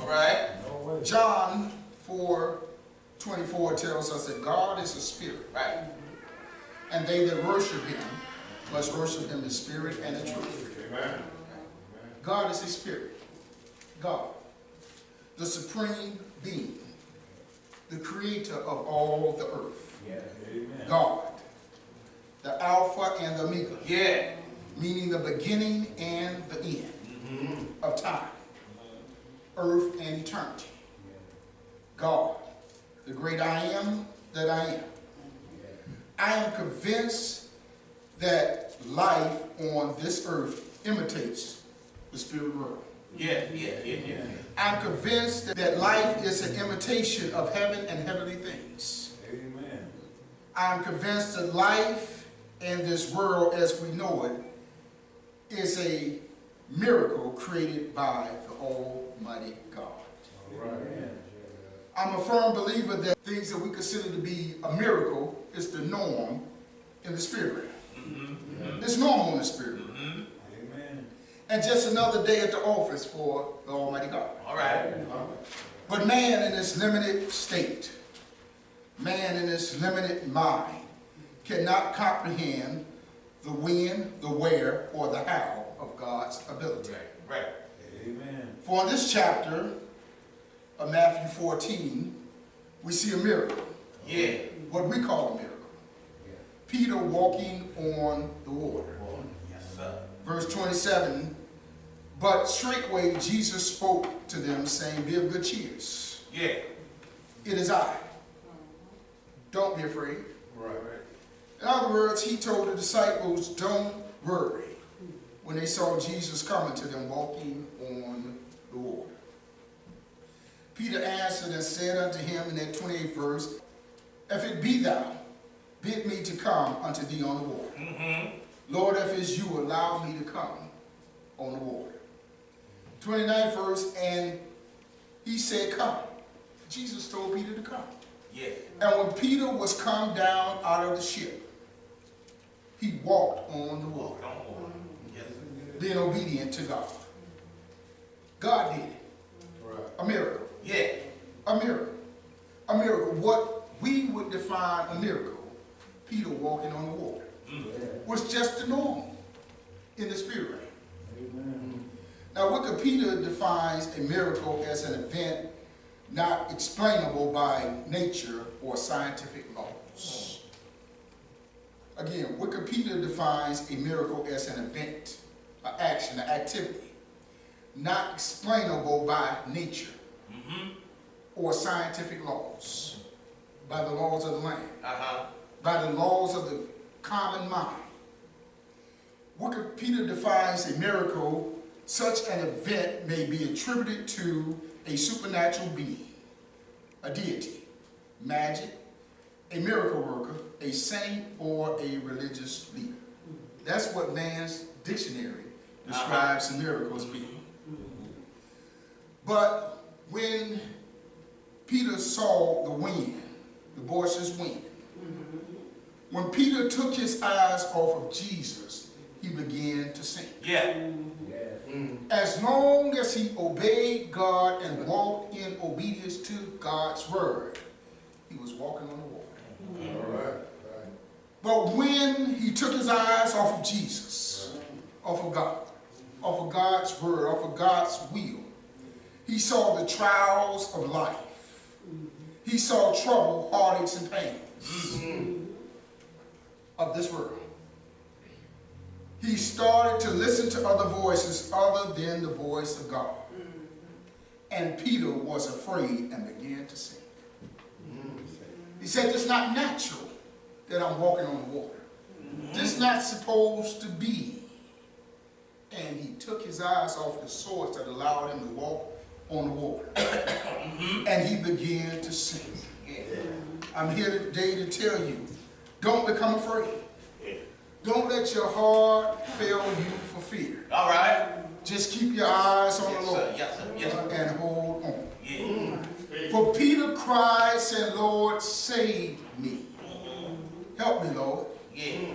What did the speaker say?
right. John 4:24 tells us that God is a spirit. Right. And they that worship him must worship him in spirit and in truth. Amen. God is a spirit. God, the supreme being, the creator of all the earth. Yeah. Amen. God, the Alpha and the Omega. Yeah. Meaning the beginning and the end of time, earth and eternity. God, the great I am that I am. I am convinced that life on this earth imitates the spirit world. Yeah. I'm convinced that life is an imitation of heaven and heavenly things. Amen. I'm convinced that life in this world as we know it is a miracle created by the Almighty God. All right. I'm a firm believer that things that we consider to be a miracle is the norm in the spirit realm. It's normal in the spirit realm. Amen. And just another day at the office for the Almighty God. All right. But man in his limited state, man in his limited mind, cannot comprehend the when, the where, or the how of God's ability. Right. Amen. For in this chapter of Matthew 14, we see a miracle. Yeah. What we call a miracle. Peter walking on the water. Yes, sir. Verse 27, but straightway Jesus spoke to them, saying, be of good cheer. Yeah. It is I. Don't be afraid. Right. In other words, he told the disciples, don't worry, when they saw Jesus coming to them walking on the water. Peter answered and said unto him in that 28th verse, if it be thou, bid me to come unto thee on the water. Lord, if it's you, allow me to come on the water. 29th verse, and he said, come. Jesus told Peter to come. Yeah. And when Peter was come down out of the ship, he walked on the water, Yes. being obedient to God. God did it. Right. A miracle. Yeah. A miracle. A miracle. What we would define a miracle, Peter walking on the water, was just the norm in the spirit realm. Amen. Now, Wikipedia defines a miracle as an event not explainable by nature or scientific laws. Again, Wikipedia defines a miracle as an event, an action, an activity, not explainable by nature or scientific laws, by the laws of the land, by the laws of the common mind. Wikipedia defines a miracle, such an event may be attributed to a supernatural being, a deity, magic, a miracle worker, a saint, or a religious leader. That's what man's dictionary describes a miracle as being. But when Peter saw the wind, the boisterous wind, when Peter took his eyes off of Jesus, he began to sink. Yeah. As long as he obeyed God and walked in obedience to God's word, he was walking on the water. All right. But when he took his eyes off of Jesus, off of God, off of God's word, off of God's will, he saw the trials of life. He saw trouble, heartaches, and pains of this world. He started to listen to other voices other than the voice of God. And Peter was afraid and began to sink. He said, it's not natural that I'm walking on the water. This is not supposed to be. And he took his eyes off the source that allowed him to walk on the water. And he began to sink. I'm here today to tell you, don't become afraid. Don't let your heart fail you for fear. All right. Just keep your eyes on the Lord and hold on. Yeah. For Peter cried, saying, Lord, save me. Help me, Lord. Yeah.